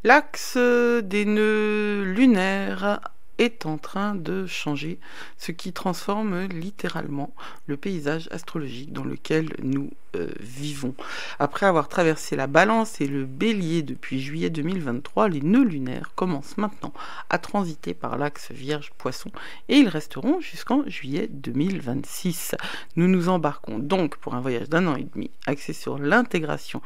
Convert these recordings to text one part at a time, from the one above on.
L'axe des nœuds lunaires est en train de changer, ce qui transforme littéralement le paysage astrologique dans lequel nous vivons. Après avoir traversé la Balance et le Bélier depuis juillet 2023, les nœuds lunaires commencent maintenant à transiter par l'axe Vierge-Poisson et ils resteront jusqu'en juillet 2026. Nous nous embarquons donc pour un voyage d'1 an et demi axé sur l'intégration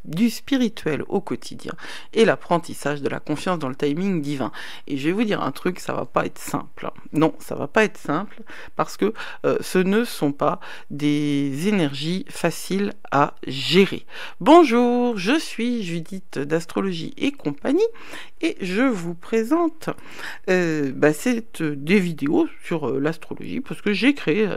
du spirituel au quotidien et l'apprentissage de la confiance dans le timing divin. Et je vais vous dire un truc, ça va pas être simple. Non, ça va pas être simple parce que ce ne sont pas des énergies faciles à gérer. Bonjour, je suis Judith d'Astrologie et compagnie et je vous présente des vidéos sur l'astrologie parce que j'ai créé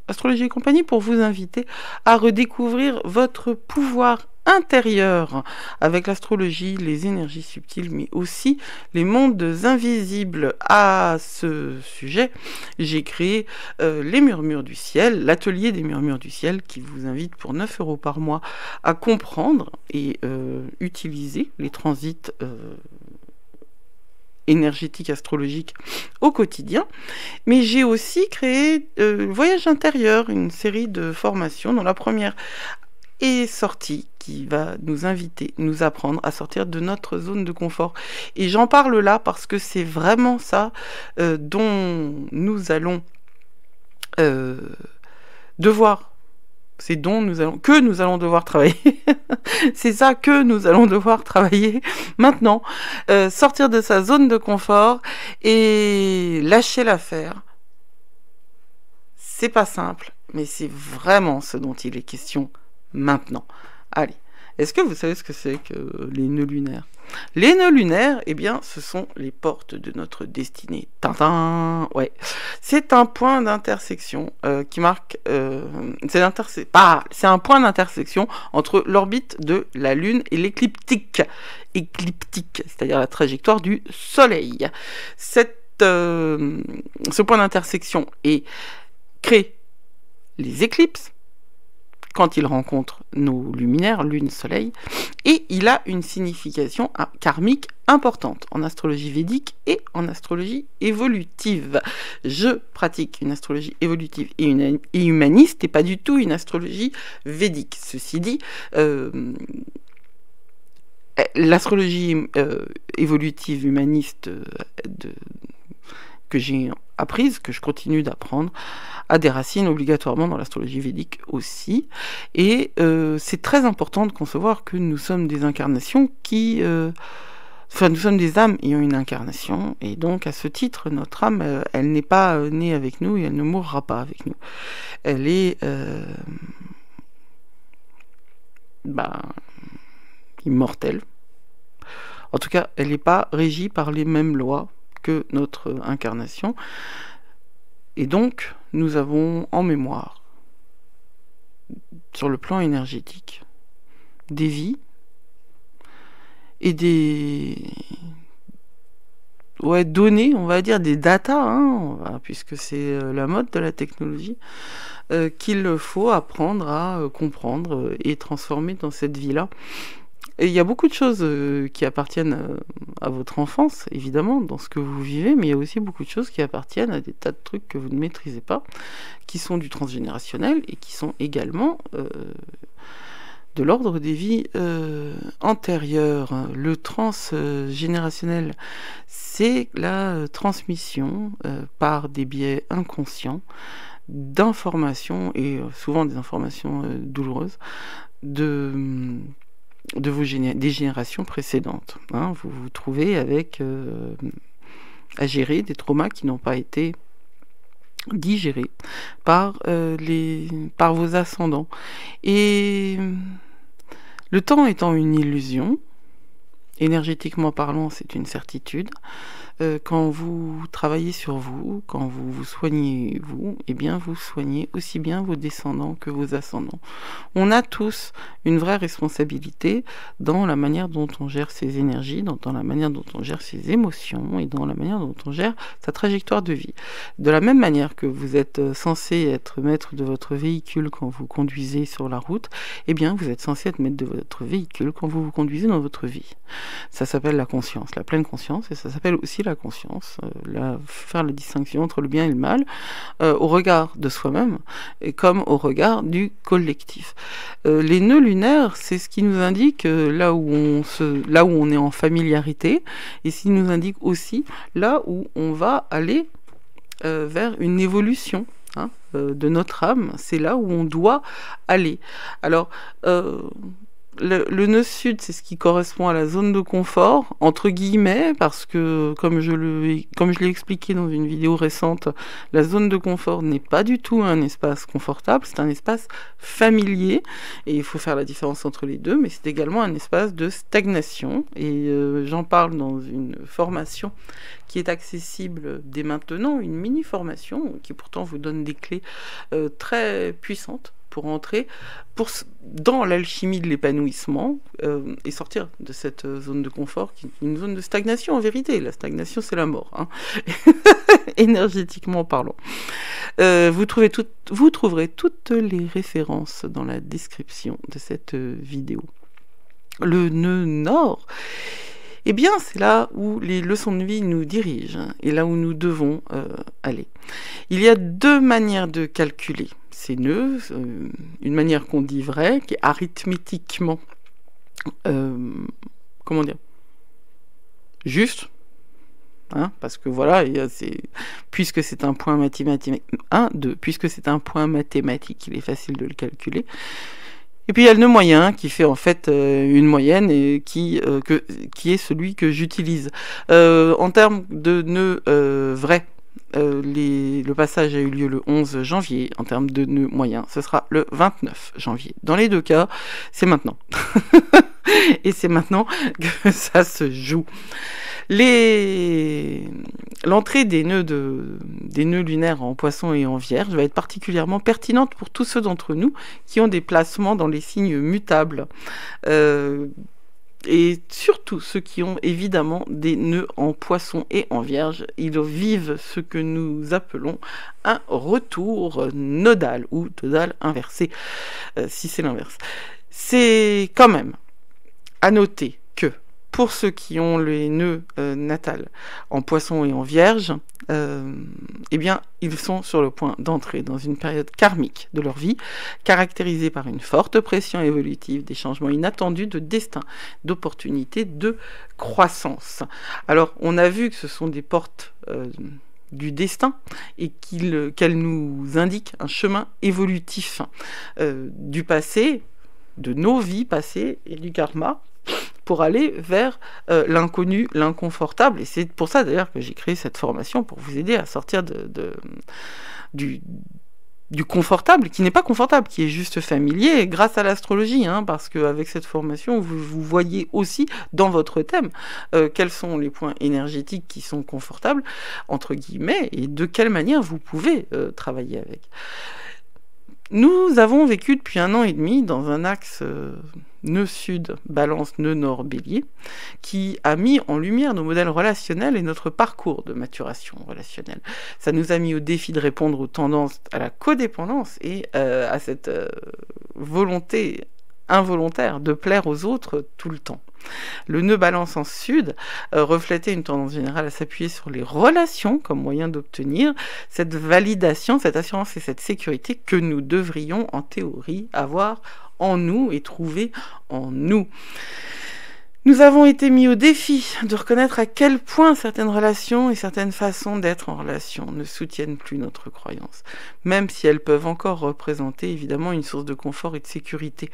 Astrologie et compagnie pour vous inviter à redécouvrir votre pouvoir intérieur avec l'astrologie, les énergies subtiles, mais aussi les mondes invisibles. À ce sujet, j'ai créé les murmures du ciel, l'atelier des murmures du ciel qui vous invite pour 9 € par mois à comprendre et utiliser les transits énergétique astrologique au quotidien, mais j'ai aussi créé Voyage intérieur, une série de formations dont la première est sortie, qui va nous inviter, nous apprendre à sortir de notre zone de confort. Et j'en parle là parce que c'est vraiment ça dont nous allons devoir, que nous allons devoir travailler. C'est ça que nous allons devoir travailler maintenant. Sortir de sa zone de confort et lâcher l'affaire. C'est pas simple, mais c'est vraiment ce dont il est question maintenant. Allez, est-ce que vous savez ce que c'est que les nœuds lunaires? Les nœuds lunaires, eh bien, ce sont les portes de notre destinée. Tintin, ouais. C'est un point d'intersection qui marque... c'est un point d'intersection entre l'orbite de la Lune et l'écliptique. Écliptique, c'est-à-dire la trajectoire du Soleil. Ce point d'intersection crée les éclipses, quand il rencontre nos luminaires, Lune, Soleil, et il a une signification karmique importante en astrologie védique et en astrologie évolutive. Je pratique une astrologie évolutive et humaniste, et pas du tout une astrologie védique. Ceci dit, l'astrologie évolutive humaniste que j'ai apprise, que je continue d'apprendre, a des racines obligatoirement dans l'astrologie védique aussi. Et c'est très important de concevoir que nous sommes des incarnations nous sommes des âmes ayant une incarnation. Et donc, à ce titre, notre âme, elle n'est pas née avec nous et elle ne mourra pas avec nous. Elle est immortelle. En tout cas, elle n'est pas régie par les mêmes lois que notre incarnation. Et donc, nous avons en mémoire, sur le plan énergétique, des vies et des données, on va dire, des datas, puisque c'est la mode de la technologie, qu'il faut apprendre à comprendre et transformer dans cette vie-là. Et il y a beaucoup de choses qui appartiennent à votre enfance, évidemment, dans ce que vous vivez, mais il y a aussi beaucoup de choses qui appartiennent à des tas de trucs que vous ne maîtrisez pas, qui sont du transgénérationnel et qui sont également de l'ordre des vies antérieures. Le transgénérationnel, c'est la transmission par des biais inconscients d'informations, et souvent des informations douloureuses, des générations précédentes. Vous vous trouvez avec à gérer des traumas qui n'ont pas été digérés par vos ascendants. Et le temps étant une illusion, énergétiquement parlant, c'est une certitude. Quand vous travaillez sur vous, quand vous vous soignez vous, eh bien vous soignez aussi bien vos descendants que vos ascendants. On a tous une vraie responsabilité dans la manière dont on gère ses énergies, dans la manière dont on gère ses émotions et dans la manière dont on gère sa trajectoire de vie. De la même manière que vous êtes censé être maître de votre véhicule quand vous conduisez sur la route, eh bien vous êtes censé être maître de votre véhicule quand vous vous conduisez dans votre vie. Ça s'appelle la conscience, la pleine conscience, et ça s'appelle aussi la conscience, faire la distinction entre le bien et le mal, au regard de soi-même, et comme au regard du collectif. Les nœuds lunaires, c'est ce qui nous indique là où on est en familiarité, et ce qui nous indique aussi là où on va aller vers une évolution de notre âme. C'est là où on doit aller. Alors, le nœud sud, c'est ce qui correspond à la zone de confort, entre guillemets, parce que, comme je l'ai expliqué dans une vidéo récente, la zone de confort n'est pas du tout un espace confortable, c'est un espace familier, et il faut faire la différence entre les deux, mais c'est également un espace de stagnation, et j'en parle dans une formation qui est accessible dès maintenant, une mini-formation, qui pourtant vous donne des clés très puissantes, pour entrer dans l'alchimie de l'épanouissement et sortir de cette zone de confort qui est une zone de stagnation en vérité. La stagnation, c'est la mort, énergétiquement parlant. Vous trouverez toutes les références dans la description de cette vidéo. Le nœud nord, eh bien, c'est là où les leçons de vie nous dirigent et là où nous devons aller. Il y a deux manières de calculer ces nœuds, une manière qu'on dit vraie, qui est arithmétiquement, juste, parce que voilà, puisque c'est un point mathématique, puisque c'est un point mathématique, il est facile de le calculer. Et puis il y a le nœud moyen qui fait en fait une moyenne et qui est celui que j'utilise. En termes de nœuds vrais, le passage a eu lieu le 11 janvier. En termes de nœud moyen, ce sera le 29 janvier. Dans les deux cas, c'est maintenant. Et c'est maintenant que ça se joue. L'entrée des nœuds lunaires en Poisson et en Vierge va être particulièrement pertinente pour tous ceux d'entre nous qui ont des placements dans les signes mutables. Et surtout ceux qui ont évidemment des nœuds en Poisson et en Vierge, ils vivent ce que nous appelons un retour nodal ou nodal inversé, si c'est l'inverse. C'est quand même à noter que pour ceux qui ont les nœuds natals en Poisson et en Vierge, eh bien, ils sont sur le point d'entrer dans une période karmique de leur vie, caractérisée par une forte pression évolutive, des changements inattendus de destin, d'opportunités, de croissance. Alors, on a vu que ce sont des portes du destin et qu'elles nous indiquent un chemin évolutif du passé, de nos vies passées et du karma, pour aller vers l'inconnu, l'inconfortable. Et c'est pour ça d'ailleurs que j'ai créé cette formation, pour vous aider à sortir du confortable, qui n'est pas confortable, qui est juste familier, grâce à l'astrologie, parce qu'avec cette formation, vous voyez aussi dans votre thème quels sont les points énergétiques qui sont confortables, entre guillemets, et de quelle manière vous pouvez travailler avec. Nous avons vécu depuis 1 an et demi dans un axe nœud sud, balance, nœud nord, bélier, qui a mis en lumière nos modèles relationnels et notre parcours de maturation relationnelle. Ça nous a mis au défi de répondre aux tendances à la codépendance et à cette volonté involontaire de plaire aux autres tout le temps. Le nœud balance en sud reflétait une tendance générale à s'appuyer sur les relations comme moyen d'obtenir cette validation, cette assurance et cette sécurité que nous devrions en théorie avoir en nous et trouver en nous. Nous avons été mis au défi de reconnaître à quel point certaines relations et certaines façons d'être en relation ne soutiennent plus notre croyance, même si elles peuvent encore représenter évidemment une source de confort et de sécurité.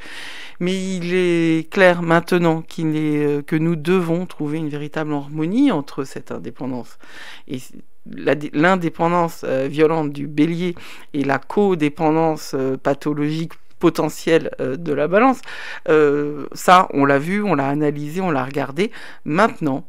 Mais il est clair maintenant que nous devons trouver une véritable harmonie entre cette indépendance et l'indépendance violente du bélier et la codépendance pathologique potentiel de la balance. Ça, on l'a vu, on l'a analysé, on l'a regardé. Maintenant,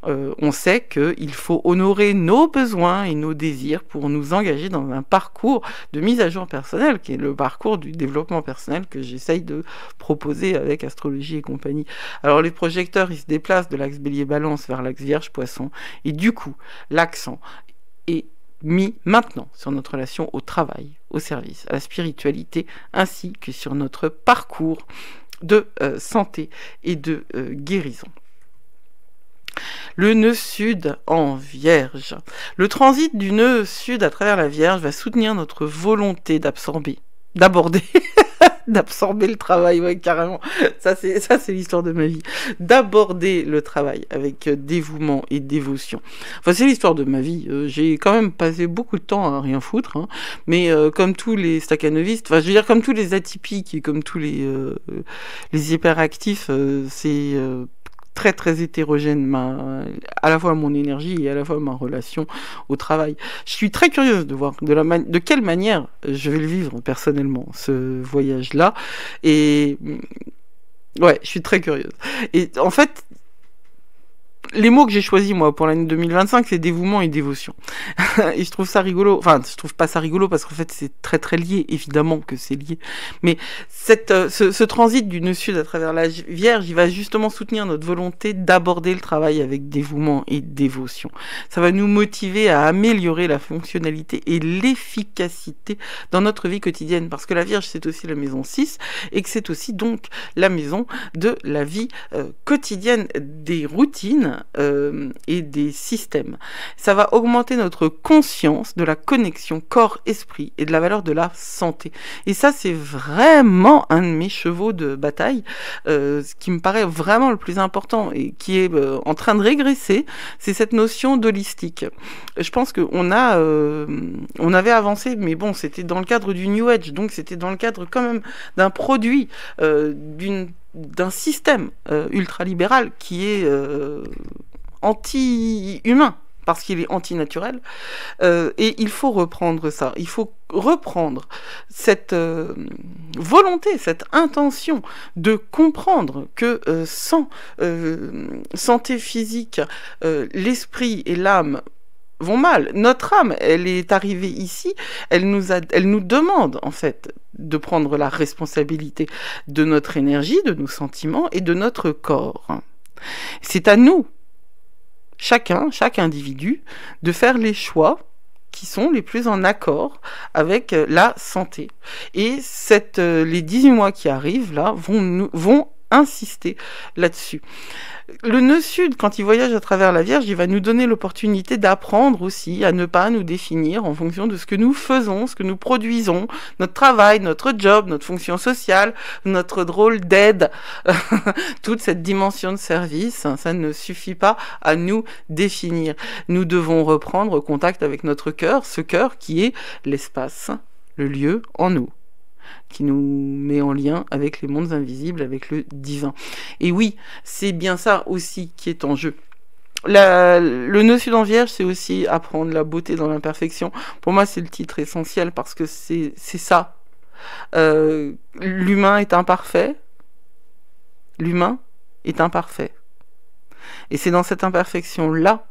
on sait qu'il faut honorer nos besoins et nos désirs pour nous engager dans un parcours de mise à jour personnelle, qui est le parcours du développement personnel que j'essaye de proposer avec Astrologie et compagnie. Alors les projecteurs, ils se déplacent de l'axe bélier-balance vers l'axe vierge-poisson, et du coup, l'accent est mis maintenant sur notre relation au travail, au service, à la spiritualité, ainsi que sur notre parcours de santé et de guérison. Le nœud sud en Vierge. Le transit du nœud sud à travers la Vierge va soutenir notre volonté d'aborder d'absorber le travail, ouais, carrément. Ça, c'est l'histoire de ma vie. D'aborder le travail avec dévouement et dévotion. Enfin, c'est l'histoire de ma vie. J'ai quand même passé beaucoup de temps à rien foutre, hein. Mais comme tous les stakhanovistes, enfin, je veux dire, comme tous les atypiques et comme tous les hyperactifs, c'est très très hétérogène, à la fois mon énergie et à la fois ma relation au travail. Je suis très curieuse de voir de quelle manière je vais le vivre personnellement, ce voyage-là. Et ouais, je suis très curieuse. Et en fait, les mots que j'ai choisis, moi, pour l'année 2025, c'est dévouement et dévotion. Et je trouve ça rigolo. Enfin, je trouve pas ça rigolo parce qu'en fait, c'est très très lié. Évidemment que c'est lié. Mais ce transit du nœud sud à travers la Vierge, il va justement soutenir notre volonté d'aborder le travail avec dévouement et dévotion. Ça va nous motiver à améliorer la fonctionnalité et l'efficacité dans notre vie quotidienne. Parce que la Vierge, c'est aussi la maison 6 et que c'est aussi donc la maison de la vie quotidienne, des routines et des systèmes. Ça va augmenter notre conscience de la connexion corps-esprit et de la valeur de la santé. Et ça, c'est vraiment un de mes chevaux de bataille, ce qui me paraît vraiment le plus important et qui est en train de régresser, c'est cette notion d'holistique. Je pense qu'on on avait avancé, mais bon, c'était dans le cadre du New Age, donc c'était dans le cadre quand même d'un produit, d'un système ultralibéral qui est anti-humain, parce qu'il est antinaturel, et il faut reprendre ça, il faut reprendre cette volonté, cette intention de comprendre que sans santé physique, l'esprit et l'âme vont mal. Notre âme, elle est arrivée ici, elle nous demande en fait de prendre la responsabilité de notre énergie, de nos sentiments et de notre corps. C'est à nous, chaque individu, de faire les choix qui sont les plus en accord avec la santé. Et les 18 mois qui arrivent là vont insister là-dessus. Le nœud sud, quand il voyage à travers la Vierge, il va nous donner l'opportunité d'apprendre aussi à ne pas nous définir en fonction de ce que nous faisons, ce que nous produisons, notre travail, notre job, notre fonction sociale, notre rôle d'aide, toute cette dimension de service, ça ne suffit pas à nous définir. Nous devons reprendre contact avec notre cœur, ce cœur qui est l'espace, le lieu en nous, qui nous met en lien avec les mondes invisibles, avec le divin. Et oui, c'est bien ça aussi qui est en jeu. Le nœud sud en Vierge, c'est aussi apprendre la beauté dans l'imperfection. Pour moi, c'est le titre essentiel parce que c'est ça. L'humain est imparfait. L'humain est imparfait. Et c'est dans cette imperfection-là,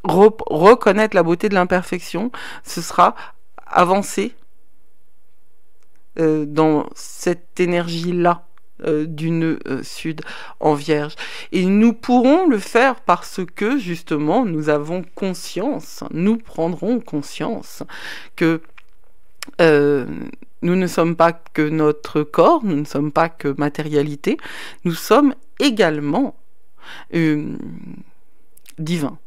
reconnaître la beauté de l'imperfection, ce sera avancer dans cette énergie-là du nœud sud en Vierge. Et nous pourrons le faire parce que, justement, nous avons conscience, nous prendrons conscience que nous ne sommes pas que notre corps, nous ne sommes pas que matérialité, nous sommes également divins.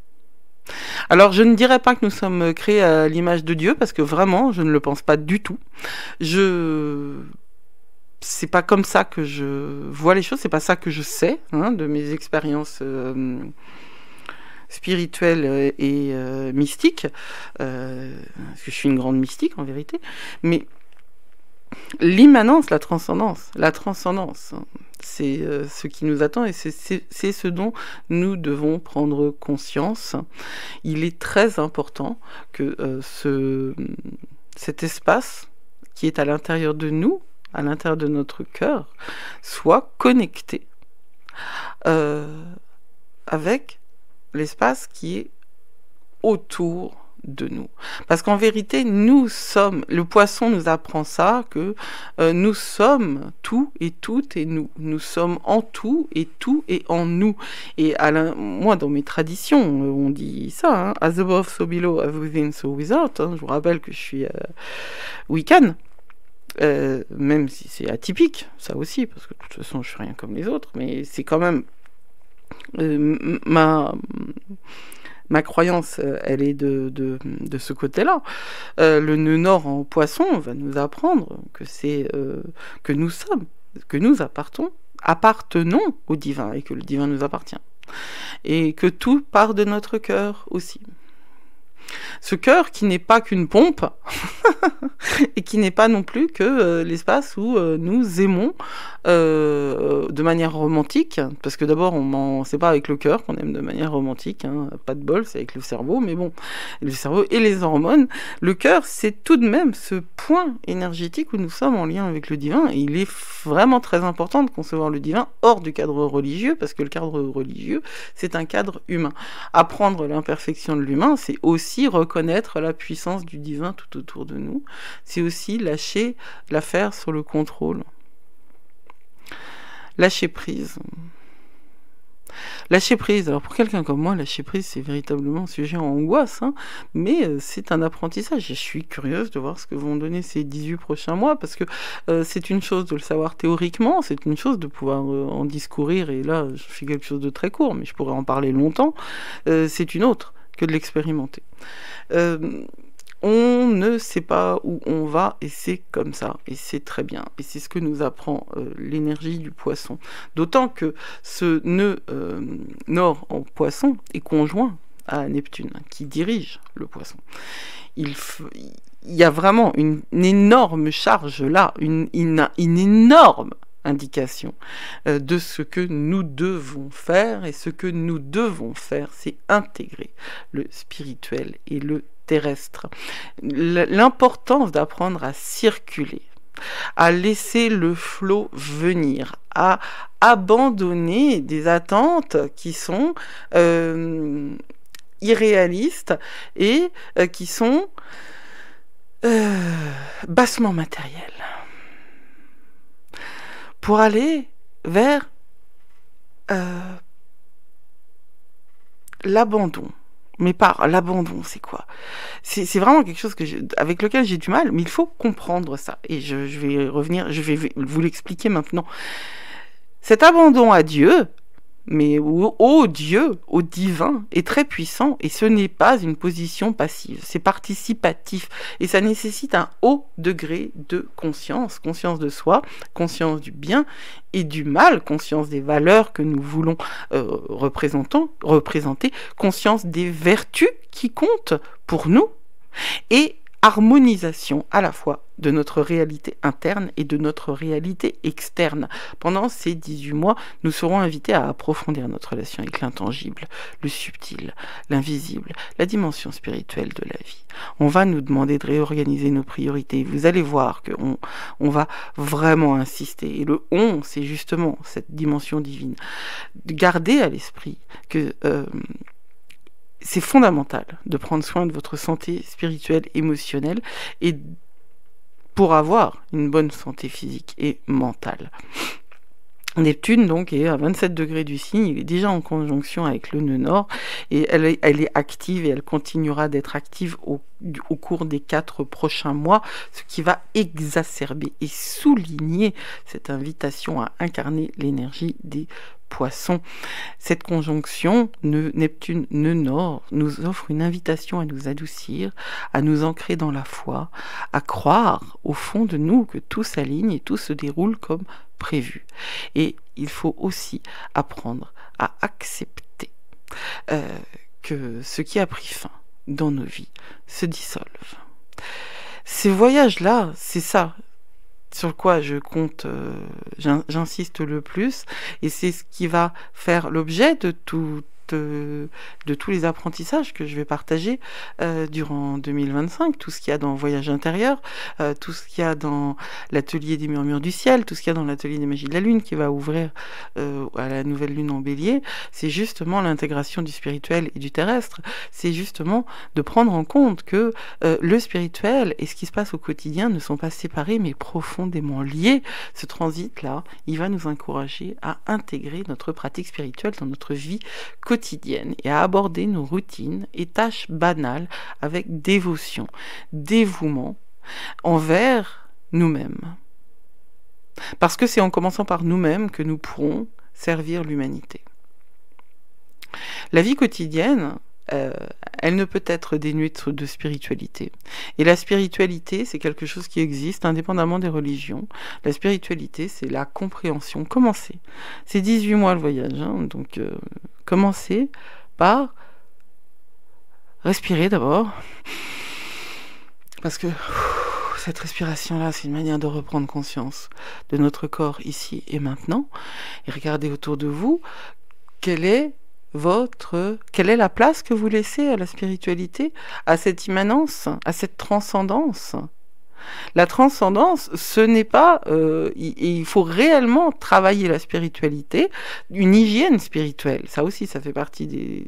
Alors, je ne dirais pas que nous sommes créés à l'image de Dieu, parce que vraiment, je ne le pense pas du tout. C'est pas comme ça que je vois les choses, c'est pas ça que je sais, hein, de mes expériences spirituelles et mystiques, parce que je suis une grande mystique en vérité, mais l'immanence, la transcendance, c'est ce qui nous attend et c'est ce dont nous devons prendre conscience. Il est très important que cet espace qui est à l'intérieur de nous, à l'intérieur de notre cœur, soit connecté avec l'espace qui est autour de nous. Parce qu'en vérité, le poisson nous apprend ça, que nous sommes tout et toutes et nous. Nous sommes en tout est en nous. Et moi, dans mes traditions, on dit ça, hein, as above, so below, as within, so without. Hein, je vous rappelle que je suis wiccan. Même si c'est atypique, ça aussi, parce que de toute façon, je suis rien comme les autres, mais c'est quand même Ma croyance, elle est de ce côté-là. Le nœud nord en poisson va nous apprendre que c'est que nous sommes, que nous appartenons au divin et que le divin nous appartient. Et que tout part de notre cœur aussi. Ce cœur qui n'est pas qu'une pompe et qui n'est pas non plus que l'espace où nous aimons de manière romantique, parce que d'abord c'est pas avec le cœur qu'on aime de manière romantique, hein, pas de bol, c'est avec le cerveau, mais bon, le cerveau et les hormones. Le cœur, c'est tout de même ce point énergétique où nous sommes en lien avec le divin, et il est vraiment très important de concevoir le divin hors du cadre religieux, parce que le cadre religieux, c'est un cadre humain. Apprendre l'imperfection de l'humain, c'est aussi reconnaître la puissance du divin tout autour de nous, c'est aussi lâcher l'affaire sur le contrôle. Lâcher prise. Lâcher prise. Alors pour quelqu'un comme moi, lâcher prise, c'est véritablement un sujet en angoisse, hein, mais c'est un apprentissage. Et je suis curieuse de voir ce que vont donner ces 18 prochains mois, parce que c'est une chose de le savoir théoriquement, c'est une chose de pouvoir en discourir, et là, je fais quelque chose de très court, mais je pourrais en parler longtemps. C'est une autre que de l'expérimenter. On ne sait pas où on va, et c'est comme ça, et c'est très bien. Et c'est ce que nous apprend l'énergie du poisson. D'autant que ce nœud nord en poisson est conjoint à Neptune, qui dirige le poisson. Il y a vraiment une énorme charge là, une énorme indication de ce que nous devons faire, et ce que nous devons faire, c'est intégrer le spirituel et le terrestre. L'importance d'apprendre à circuler, à laisser le flot venir, à abandonner des attentes qui sont irréalistes et qui sont bassement matérielles, pour aller vers l'abandon. Mais par l'abandon, c'est quoi? C'est vraiment quelque chose avec lequel j'ai du mal, mais il faut comprendre ça. Et je vais revenir, je vais vous l'expliquer maintenant. Cet abandon à Dieu, mais au Dieu, au divin, est très puissant, et ce n'est pas une position passive, c'est participatif, et ça nécessite un haut degré de conscience, conscience de soi, conscience du bien et du mal, conscience des valeurs que nous voulons représenter, conscience des vertus qui comptent pour nous, et harmonisation à la fois de notre réalité interne et de notre réalité externe. Pendant ces 18 mois, nous serons invités à approfondir notre relation avec l'intangible, le subtil, l'invisible, la dimension spirituelle de la vie. On va nous demander de réorganiser nos priorités. Vous allez voir qu'on va vraiment insister. Et le on, c'est justement cette dimension divine. Gardez à l'esprit que c'est fondamental de prendre soin de votre santé spirituelle, émotionnelle, et pour avoir une bonne santé physique et mentale. Neptune donc est à 27 degrés du signe, il est déjà en conjonction avec le nœud nord, et elle est active, et elle continuera d'être active au cours des 4 prochains mois, ce qui va exacerber et souligner cette invitation à incarner l'énergie des Poissons. Cette conjonction Neptune-nœud nord nous offre une invitation à nous adoucir, à nous ancrer dans la foi, à croire au fond de nous que tout s'aligne et tout se déroule comme prévu. Et il faut aussi apprendre à accepter que ce qui a pris fin dans nos vies se dissolve. Ces voyages-là, c'est ça sur quoi je compte, j'insiste le plus, et c'est ce qui va faire l'objet de tous les apprentissages que je vais partager durant 2025, tout ce qu'il y a dans Voyage intérieur, tout ce qu'il y a dans l'atelier des murmures du ciel, tout ce qu'il y a dans l'atelier des magies de la lune qui va ouvrir à la nouvelle lune en bélier, c'est justement l'intégration du spirituel et du terrestre, c'est justement de prendre en compte que le spirituel et ce qui se passe au quotidien ne sont pas séparés mais profondément liés. Ce transit-là, il va nous encourager à intégrer notre pratique spirituelle dans notre vie quotidienne et à aborder nos routines et tâches banales avec dévotion, dévouement envers nous-mêmes. Parce que c'est en commençant par nous-mêmes que nous pourrons servir l'humanité. La vie quotidienne, euh, elle ne peut être dénuée de spiritualité. Et la spiritualité, c'est quelque chose qui existe indépendamment des religions. La spiritualité, c'est la compréhension. Commencez. C'est 18 mois le voyage, hein, donc commencez par respirer d'abord. Parce que cette respiration-là, c'est une manière de reprendre conscience de notre corps ici et maintenant. Et regardez autour de vous, quelle est la place que vous laissez à la spiritualité, à cette immanence, à cette transcendance. La transcendance, ce n'est pas... il faut réellement travailler la spiritualité, une hygiène spirituelle. Ça aussi, ça fait partie des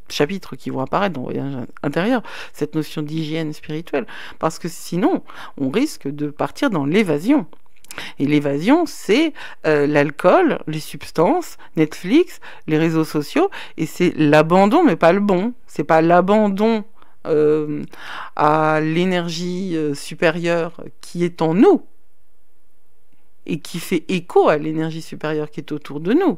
chapitres qui vont apparaître dans Voyage intérieur, cette notion d'hygiène spirituelle. Parce que sinon, on risque de partir dans l'évasion. Et l'évasion, c'est l'alcool, les substances, Netflix, les réseaux sociaux, et c'est l'abandon, mais pas le bon. C'est pas l'abandon à l'énergie supérieure qui est en nous et qui fait écho à l'énergie supérieure qui est autour de nous.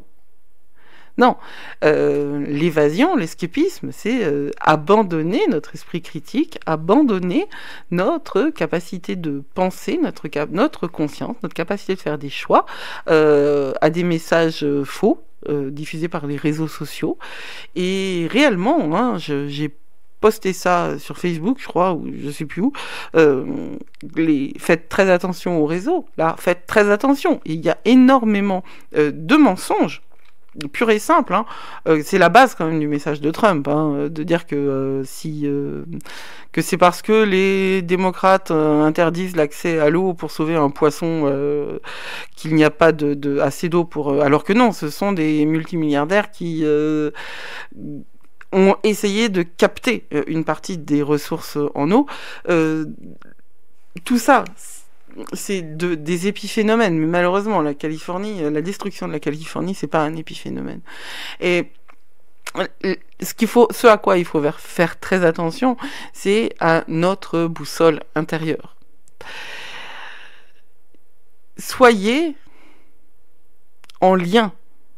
Non, l'évasion, l'escapisme, c'est abandonner notre esprit critique, abandonner notre capacité de penser, notre conscience, notre capacité de faire des choix à des messages faux diffusés par les réseaux sociaux. Et réellement, hein, j'ai posté ça sur Facebook, je crois, ou je sais plus où. Faites très attention aux réseaux. Là, faites très attention. Il y a énormément de mensonges. Pur et simple, hein. C'est la base quand même du message de Trump, hein, de dire que que c'est parce que les démocrates interdisent l'accès à l'eau pour sauver un poisson qu'il n'y a pas assez d'eau pour... alors que non, ce sont des multimilliardaires qui ont essayé de capter une partie des ressources en eau. Tout ça... c'est des épiphénomènes, mais malheureusement la destruction de la Californie, c'est pas un épiphénomène. Et ce à quoi il faut faire très attention, c'est à notre boussole intérieure. Soyez en lien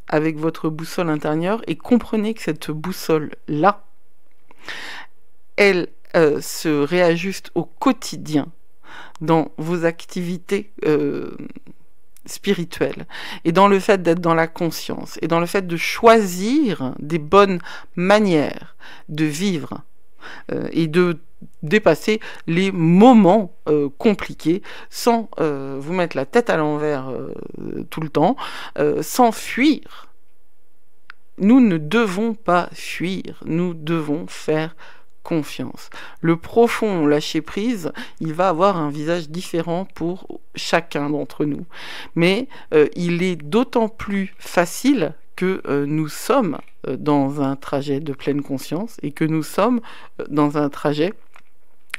avec votre boussole intérieure et comprenez que cette boussole-là, elle se réajuste au quotidien dans vos activités spirituelles, et dans le fait d'être dans la conscience, et dans le fait de choisir des bonnes manières de vivre et de dépasser les moments compliqués sans vous mettre la tête à l'envers tout le temps, sans fuir. Nous ne devons pas fuir, nous devons faire confiance. Le profond lâcher-prise, il va avoir un visage différent pour chacun d'entre nous. Mais il est d'autant plus facile que nous sommes dans un trajet de pleine conscience et que nous sommes dans un trajet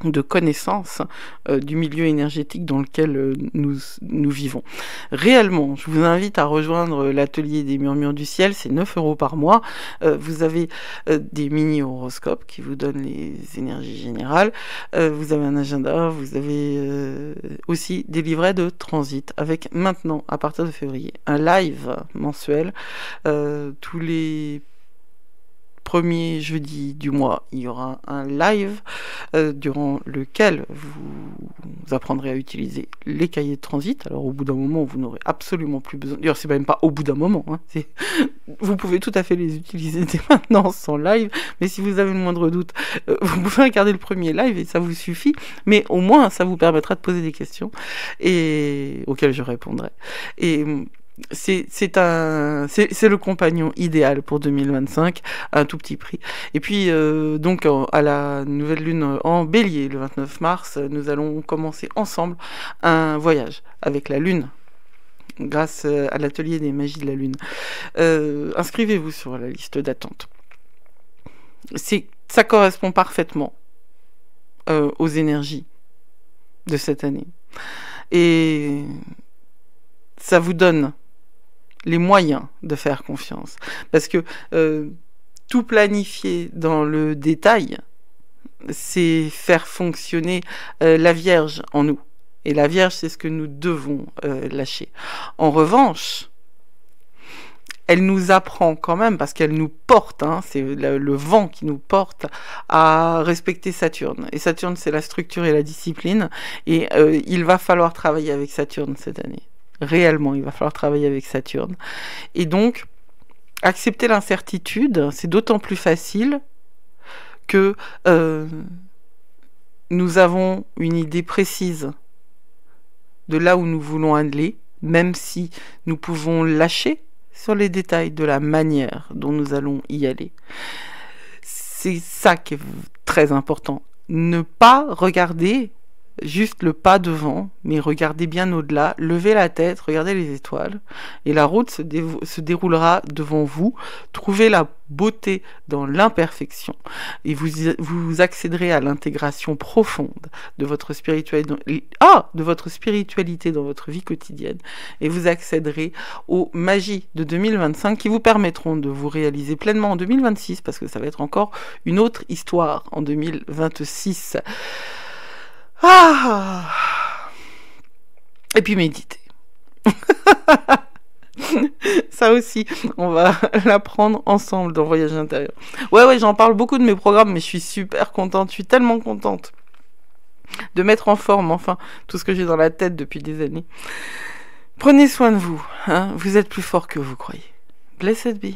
de connaissance du milieu énergétique dans lequel nous vivons. Réellement, je vous invite à rejoindre l'atelier des murmures du ciel, c'est 9 € par mois. Vous avez des mini-horoscopes qui vous donnent les énergies générales. Vous avez un agenda, vous avez aussi des livrets de transit avec maintenant, à partir de février, un live mensuel. Tous les premier jeudi du mois, il y aura un live durant lequel vous apprendrez à utiliser les cahiers de transit. Alors au bout d'un moment, vous n'aurez absolument plus besoin. D'ailleurs, c'est même pas au bout d'un moment. Hein. Vous pouvez tout à fait les utiliser dès maintenant sans live. Mais si vous avez le moindre doute, vous pouvez regarder le premier live et ça vous suffit. Mais au moins, ça vous permettra de poser des questions auxquelles je répondrai. Et c'est le compagnon idéal pour 2025 à un tout petit prix. Et puis donc à la nouvelle lune en Bélier le 29 mars, nous allons commencer ensemble un voyage avec la lune grâce à l'atelier des magies de la lune. Inscrivez-vous sur la liste d'attente. Ça correspond parfaitement aux énergies de cette année et ça vous donne les moyens de faire confiance. Parce que tout planifier dans le détail, c'est faire fonctionner la Vierge en nous. Et la Vierge, c'est ce que nous devons lâcher. En revanche, elle nous apprend quand même, parce qu'elle nous porte, hein, c'est le vent qui nous porte à respecter Saturne. Et Saturne, c'est la structure et la discipline. Et il va falloir travailler avec Saturne cette année. Réellement, il va falloir travailler avec Saturne. Et donc, accepter l'incertitude, c'est d'autant plus facile que nous avons une idée précise de là où nous voulons aller, même si nous pouvons lâcher sur les détails de la manière dont nous allons y aller. C'est ça qui est très important. Ne pas regarder juste le pas devant, mais regardez bien au-delà, levez la tête, regardez les étoiles, et la route se déroulera devant vous. Trouvez la beauté dans l'imperfection, et vous accéderez à l'intégration profonde de votre spiritualité dans votre vie quotidienne, et vous accéderez aux magies de 2025 qui vous permettront de vous réaliser pleinement en 2026, parce que ça va être encore une autre histoire en 2026. Ah. Et puis méditer. Ça aussi, on va l'apprendre ensemble dans Voyage intérieur. Ouais, j'en parle beaucoup de mes programmes, mais je suis super contente, je suis tellement contente de mettre en forme, enfin, tout ce que j'ai dans la tête depuis des années. Prenez soin de vous, hein, vous êtes plus fort que vous croyez. Blessed be.